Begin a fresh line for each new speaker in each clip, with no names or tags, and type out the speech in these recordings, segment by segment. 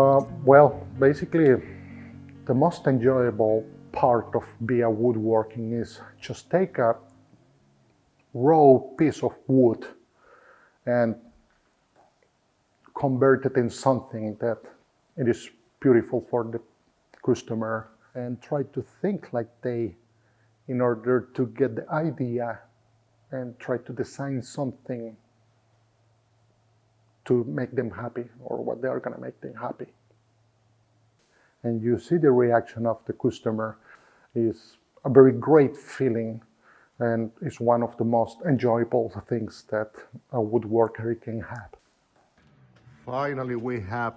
Well, basically, the most enjoyable part of being a woodworking is just take a raw piece of wood and convert it in something that it is beautiful for the customer, and try to think like they, in order to get the idea and try to design something to make them happy, or what they are going to make them happy. And you see the reaction of the customer is a very great feeling, and is one of the most enjoyable things that a woodworker can have.
Finally, we have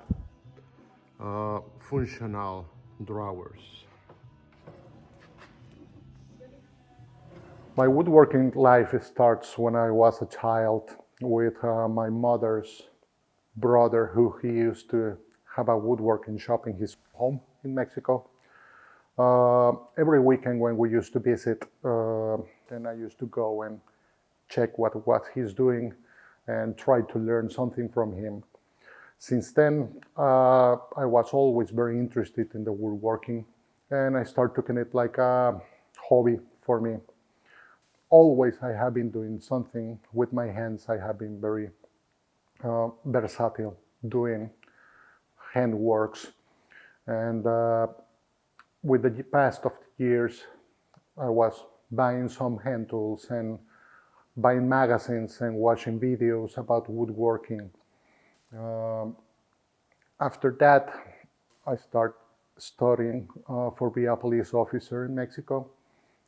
functional drawers.
My woodworking life starts when I was a child with my mother's brother, who he used to have a woodworking shop in his home in Mexico. Every weekend when we used to visit, then I used to go and check what he's doing and try to learn something from him. Since then, I was always very interested in the woodworking, and I started taking it like a hobby for me. Always I have been doing something with my hands. I have been very versatile doing handworks, and with the past of the years, I was buying some hand tools and buying magazines and watching videos about woodworking. After that, I started studying for being a police officer in Mexico,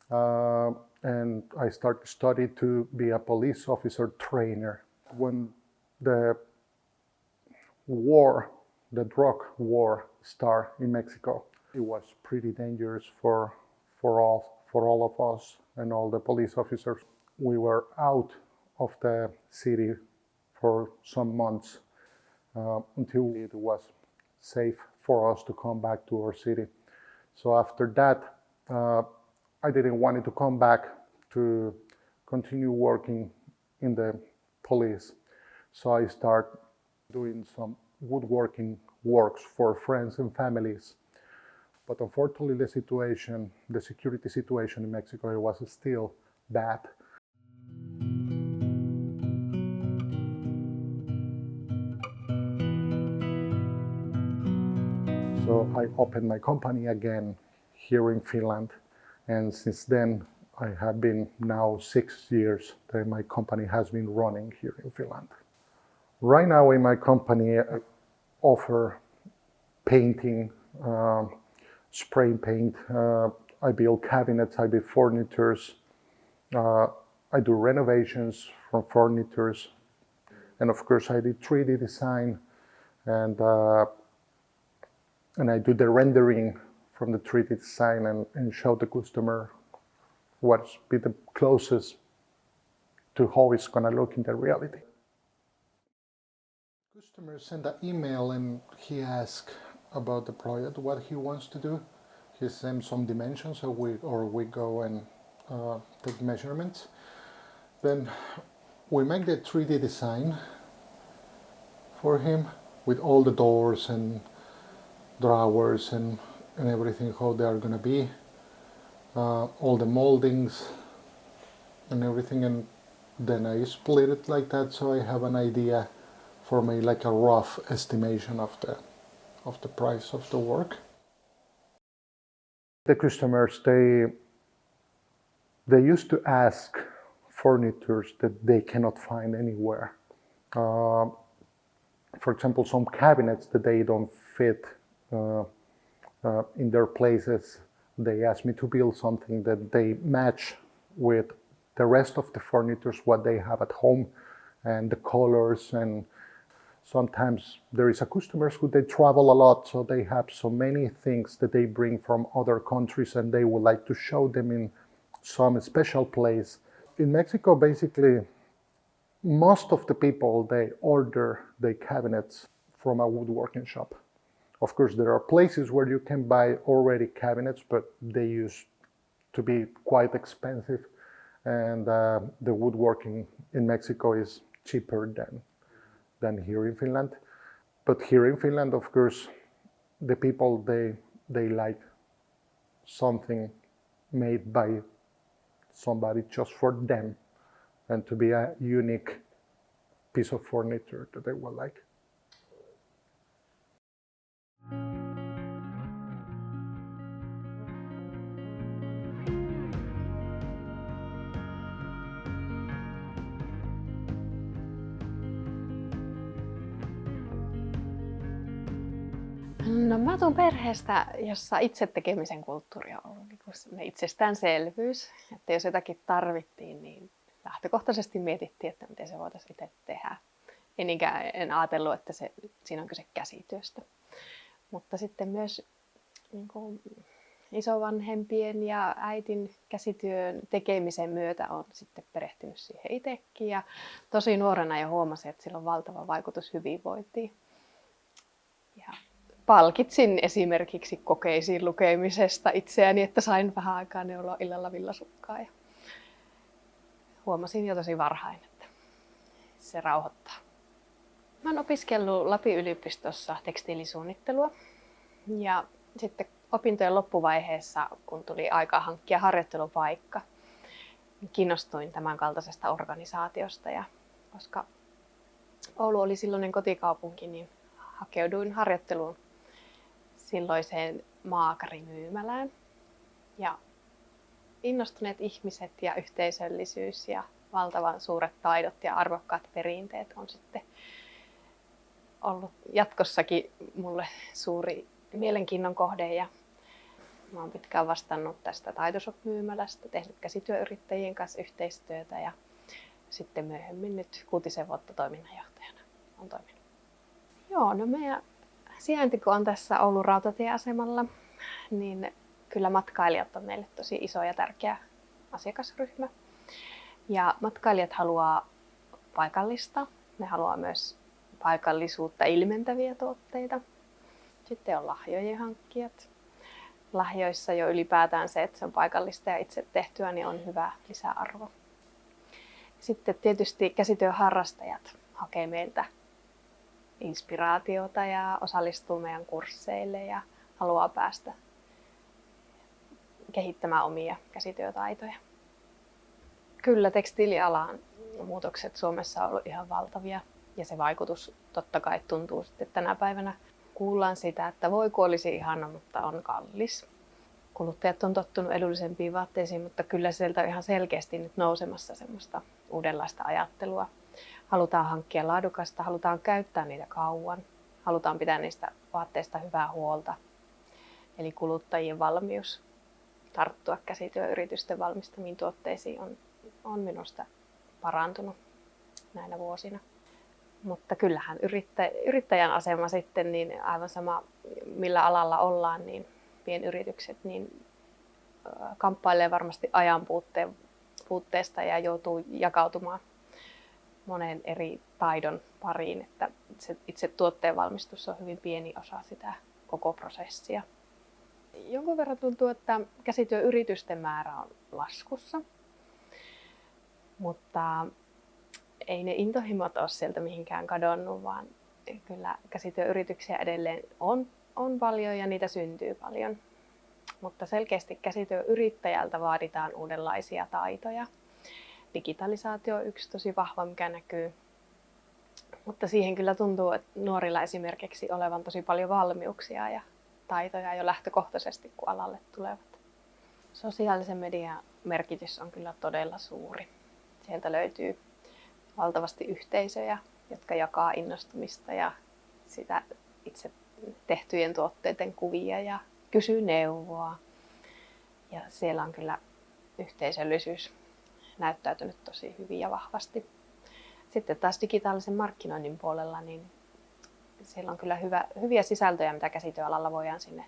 and I started studying to be a police officer trainer. When the drug war started in Mexico, it was pretty dangerous for all of us and all the police officers. We were out of the city for some months until it was safe for us to come back to our city. So after that, I didn't want to come back to continue working in the police. So I started doing some woodworking works for friends and families. But unfortunately, the security situation in Mexico was still bad. So I opened my company again here in Finland, and since then I have been now 6 years that my company has been running here in Finland. Right now in my company I offer painting, spray paint, I build cabinets, I build furnitures, I do renovations from furnitures, and of course I did 3D design, and I do the rendering from the 3D design and show the customer what's be the closest to how it's gonna look in the reality. Customer send an email and he asks about the project, what he wants to do. He sends some dimensions, or we go and take measurements. Then we make the 3D design for him with all the doors and drawers and everything, how they are gonna be, all the moldings and everything, and then I split it like that, so I have an idea for me, like a rough estimation of the price of the work. The customers, they used to ask furnitures that they cannot find anywhere. For example, some cabinets that they don't fit in their places. They ask me to build something that they match with the rest of the furnitures, what they have at home, and the colors. And sometimes there is a customers who they travel a lot, so they have so many things that they bring from other countries, and they would like to show them in some special place. In Mexico, basically, most of the people, they order their cabinets from a woodworking shop. Of course, there are places where you can buy already cabinets, but they used to be quite expensive, and the woodworking in Mexico is cheaper than here in Finland. But here in Finland, of course, the people they like something made by somebody just for them, and to be a unique piece of furniture that they will like.
No mä tuun perheestä, jossa itse tekemisen kulttuuri on ollut niin itsestäänselvyys. Että jos jotakin tarvittiin, niin lähtökohtaisesti mietittiin, että miten se voitaisiin itse tehdä. En ajatellut, että siinä on kyse käsityöstä. Mutta sitten myös niin kuin isovanhempien ja äitin käsityön tekemisen myötä olen sitten perehtynyt siihen itsekin. Ja tosi nuorena jo huomasin, että sillä on valtava vaikutus hyvinvointiin. Ja palkitsin esimerkiksi kokeisiin lukemisesta itseäni, että sain vähän aikaa neuloa illalla villasukkaa. Ja huomasin jo tosi varhain, että se rauhoittaa. Mä oon opiskellut Lapin yliopistossa tekstiilisuunnittelua. Ja sitten opintojen loppuvaiheessa, kun tuli aika hankkia harjoittelupaikka, niin kiinnostuin tämän kaltaisesta organisaatiosta. Ja koska Oulu oli silloinen kotikaupunki, niin hakeuduin harjoitteluun silloiseen maakarimyymälään. Ja innostuneet ihmiset ja yhteisöllisyys ja valtavan suuret taidot ja arvokkaat perinteet on sitten ollut jatkossakin mulle suuri mielenkiinnon kohde. Ja mä oon pitkään vastannut tästä taitoshop-myymälästä, tehnyt käsityöyrittäjien kanssa yhteistyötä ja sitten myöhemmin nyt 6 vuotta toiminnanjohtajana on toiminut. Joo, no meidän sijainti kun on tässä Oulun rautatieasemalla, niin kyllä matkailijat on meille tosi iso ja tärkeä asiakasryhmä. Ja matkailijat haluaa paikallista, ne haluaa myös paikallisuutta ilmentäviä tuotteita. Sitten on lahjojen hankkijat. Lahjoissa jo ylipäätään se, että se on paikallista ja itse tehtyä, niin on hyvä lisäarvo. Sitten tietysti käsityön harrastajat hakee meiltä inspiraatiota ja osallistuu meidän kursseille ja haluaa päästä kehittämään omia käsityötaitoja. Kyllä tekstiilialan muutokset Suomessa on ollut ihan valtavia ja se vaikutus totta kai tuntuu sitten tänä päivänä. Kuullaan sitä, että voi kun olisi ihana, mutta on kallis. Kuluttajat on tottunut edullisempiin vaatteisiin, mutta kyllä sieltä on ihan selkeästi nyt nousemassa semmoista uudenlaista ajattelua. Halutaan hankkia laadukasta, halutaan käyttää niitä kauan, halutaan pitää niistä vaatteista hyvää huolta. Eli kuluttajien valmius tarttua käsityöyritysten valmistamiin tuotteisiin on minusta parantunut näinä vuosina. Mutta kyllähän yrittäjän asema sitten, niin aivan sama millä alalla ollaan, niin pienyritykset niin kamppailee varmasti ajan puutteesta ja joutuu jakautumaan monen eri taidon pariin, että se itse tuotteen valmistus on hyvin pieni osa sitä koko prosessia. Jonkun verran tuntuu, että käsityöyritysten määrä on laskussa, mutta ei ne intohimot ole sieltä mihinkään kadonnut, vaan kyllä käsityöyrityksiä edelleen on paljon ja niitä syntyy paljon. Mutta selkeästi käsityöyrittäjältä vaaditaan uudenlaisia taitoja. Digitalisaatio on yksi tosi vahva, mikä näkyy. Mutta siihen kyllä tuntuu, että nuorilla esimerkiksi olevan tosi paljon valmiuksia ja taitoja jo lähtökohtaisesti, kun alalle tulevat. Sosiaalisen median merkitys on kyllä todella suuri. Sieltä löytyy valtavasti yhteisöjä, jotka jakaa innostumista ja sitä itse tehtyjen tuotteiden kuvia ja kysyy neuvoa. Ja siellä on kyllä yhteisöllisyys näyttäytynyt tosi hyvin ja vahvasti. Sitten taas digitaalisen markkinoinnin puolella, niin siellä on kyllä hyviä sisältöjä, mitä käsityöalalla voidaan sinne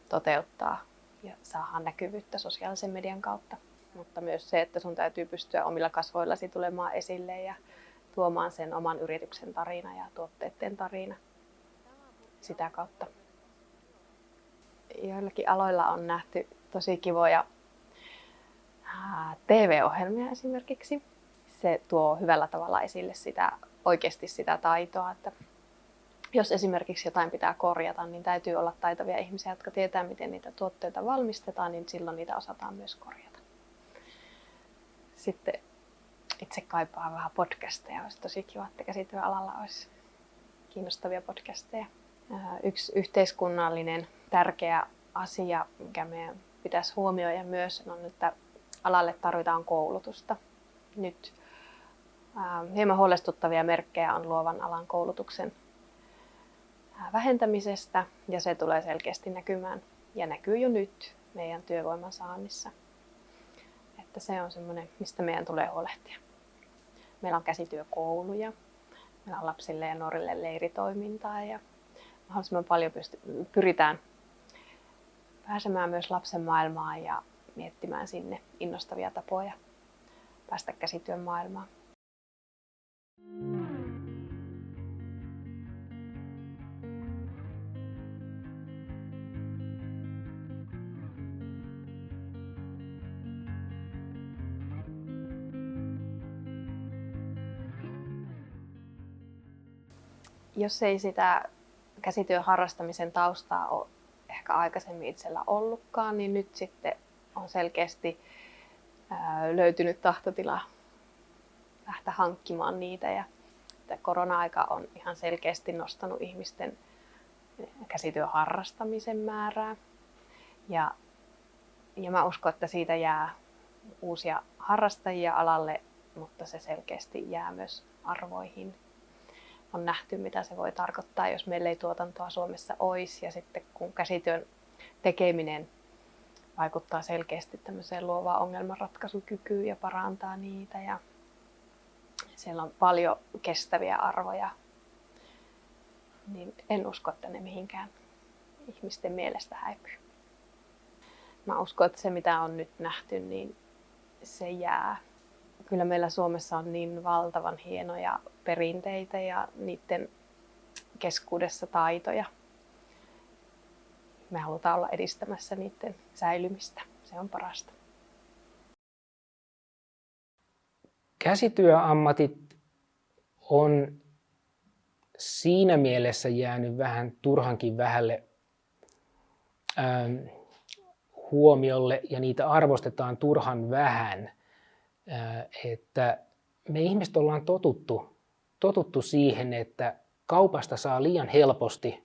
toteuttaa ja saadaan näkyvyyttä sosiaalisen median kautta. Mutta myös se, että sun täytyy pystyä omilla kasvoillasi tulemaan esille ja tuomaan sen oman yrityksen tarina ja tuotteiden tarina sitä kautta. Joillakin aloilla on nähty tosi kivoja TV-ohjelmia esimerkiksi. Se tuo hyvällä tavalla esille oikeasti sitä taitoa, että jos esimerkiksi jotain pitää korjata, niin täytyy olla taitavia ihmisiä, jotka tietää, miten niitä tuotteita valmistetaan, niin silloin niitä osataan myös korjata. Sitten itse kaipaan vähän podcasteja. Olisi tosi kiva, että käsityöalalla olisi kiinnostavia podcasteja. Yksi yhteiskunnallinen tärkeä asia, mikä meidän pitäisi huomioida myös, on, että alalle tarvitaan koulutusta. Nyt hieman huolestuttavia merkkejä on luovan alan koulutuksen vähentämisestä, ja se tulee selkeästi näkymään ja näkyy jo nyt meidän työvoiman saannissa. Että se on semmoinen, mistä meidän tulee huolehtia. Meillä on käsityökouluja, meillä on lapsille ja nuorille leiritoimintaa ja mahdollisimman paljon pyritään pääsemään myös lapsen maailmaan ja miettimään sinne innostavia tapoja päästä käsityön maailmaan. Jos ei sitä käsityön harrastamisen taustaa ole ehkä aikaisemmin itsellä ollutkaan, niin nyt sitten on selkeästi löytynyt tahtotila lähteä hankkimaan niitä. Ja korona-aika on ihan selkeästi nostanut ihmisten käsityön harrastamisen määrää. Ja mä uskon, että siitä jää uusia harrastajia alalle, mutta se selkeästi jää myös arvoihin. On nähty, mitä se voi tarkoittaa, jos meillä ei tuotantoa Suomessa olisi. Ja sitten kun käsityön tekeminen vaikuttaa selkeästi tämmöiseen luovaan ongelmanratkaisukykyyn ja parantaa niitä. Ja siellä on paljon kestäviä arvoja, niin en usko, että ne mihinkään ihmisten mielestä häipyy. Mä uskon, että se mitä on nyt nähty, niin se jää. Kyllä meillä Suomessa on niin valtavan hienoja perinteitä ja niiden keskuudessa taitoja. Me halutaan olla edistämässä niiden säilymistä. Se on parasta.
Käsityöammatit on siinä mielessä jäänyt vähän turhankin vähälle huomiolle ja niitä arvostetaan turhan vähän. Että me ihmiset ollaan totuttu siihen, että kaupasta saa liian helposti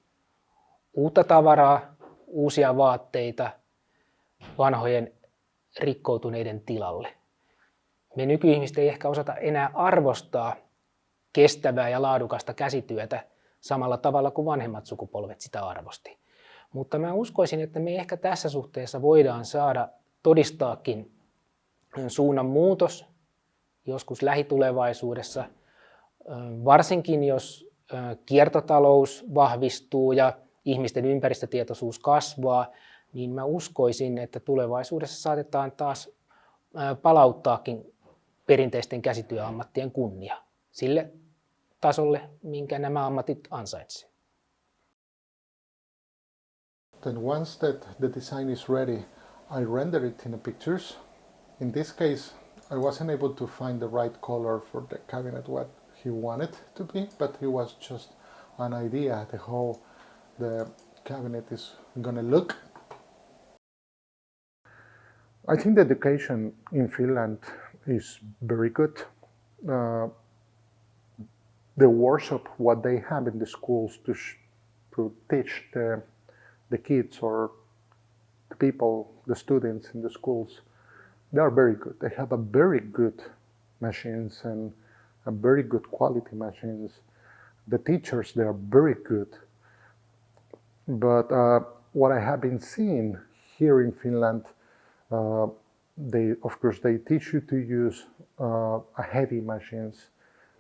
uutta tavaraa, uusia vaatteita vanhojen rikkoutuneiden tilalle. Me nykyihmiset ei ehkä osata enää arvostaa kestävää ja laadukasta käsityötä samalla tavalla kuin vanhemmat sukupolvet sitä arvosti. Mutta mä uskoisin, että me ehkä tässä suhteessa voidaan saada todistaakin suunnan muutos joskus lähitulevaisuudessa, varsinkin jos kiertotalous vahvistuu ja ihmisten ympäristötietoisuus kasvaa, niin mä uskoisin, että tulevaisuudessa saatetaan taas palauttaakin perinteisten käsityöammattien kunnia sille tasolle, minkä nämä ammatit ansaitsevat.
Then once that the design is ready, I render it in the pictures. In this case, I wasn't able to find the right color for the cabinet what he wanted to be, but it was just an idea to how the cabinet is gonna look. I think the education in Finland is very good. The workshop, what they have in the schools to teach the kids or the people, the students in the schools, they are very good. They have a very good machines and a very good quality machines. The teachers, they are very good. But what I have been seeing here in Finland, they teach you to use heavy machines,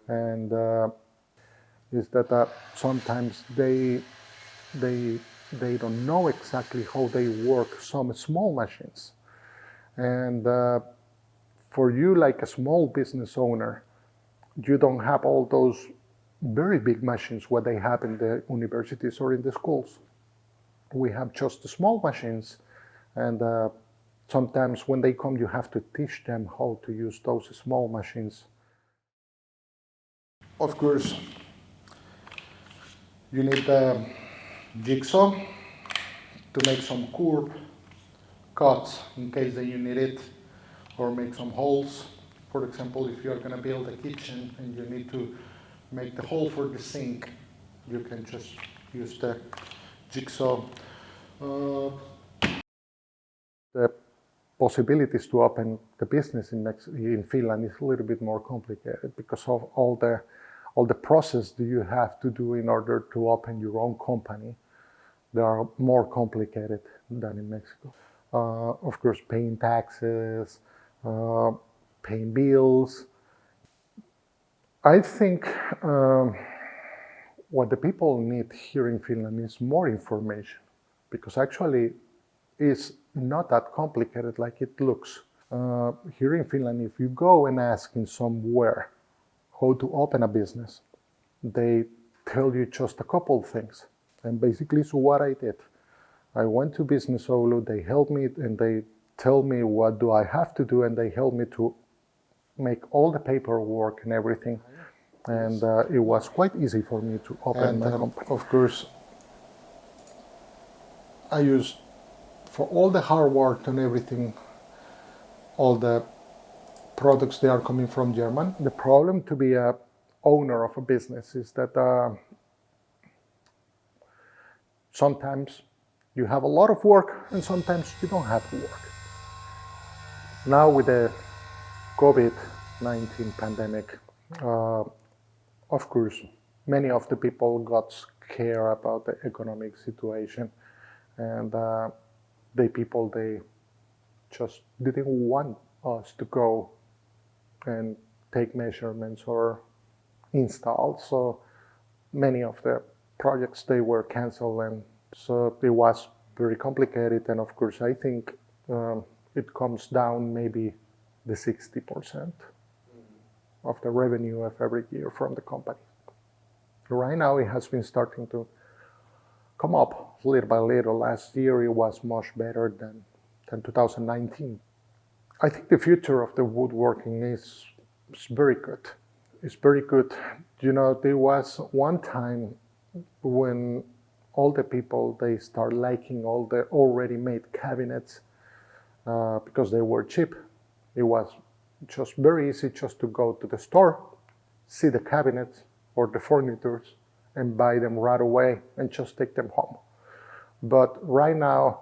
and is that sometimes they don't know exactly how they work some small machines. And for you, like a small business owner, you don't have all those very big machines what they have in the universities or in the schools. We have just the small machines, and sometimes when they come, you have to teach them how to use those small machines. Of course, You need the jigsaw to make some curve cuts in case that you need it, or make some holes. For example, if you're going to build a kitchen and you need to make the hole for the sink, you can just use the jigsaw. The possibilities to open the business in Finland is a little bit more complicated because of all the process that you have to do in order to open your own company. They are more complicated than in Mexico. Of course, paying taxes, paying bills. I think what the people need here in Finland is more information, because actually it's not that complicated like it looks. Here in Finland, if you go and ask in somewhere how to open a business, they tell you just a couple of things. And basically it's what I did. I went to Business Oulun, they helped me and they tell me what do I have to do, and they help me to make all the paperwork and everything. And it was quite easy for me to open my company. Of course, I used, for all the hard work and everything, all the products, they are coming from Germany. The problem to be a owner of a business is that sometimes you have a lot of work and sometimes you don't have work. Now with the COVID-19 pandemic, of course, many of the people got scared about the economic situation, and they just didn't want us to go and take measurements or install. So many of the projects, they were canceled, and so it was very complicated. And of course, I think it comes down maybe the 60% of the revenue of every year from the company. Right now, it has been starting to come up little by little. Last year, it was much better than 2019. I think the future of the woodworking is very good. It's very good. You know, there was one time when all the people, they start liking all the already made cabinets because they were cheap. It was just very easy just to go to the store, see the cabinets or the furnitures and buy them right away and just take them home. But right now,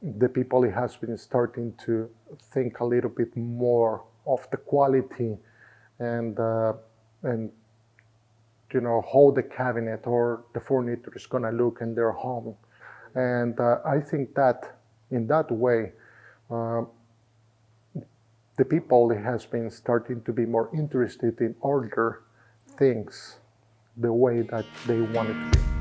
the people has been starting to think a little bit more of the quality and you know, how the cabinet or the furniture is going to look in their home. And I think that in that way, the people has been starting to be more interested in order things the way that they want it to be.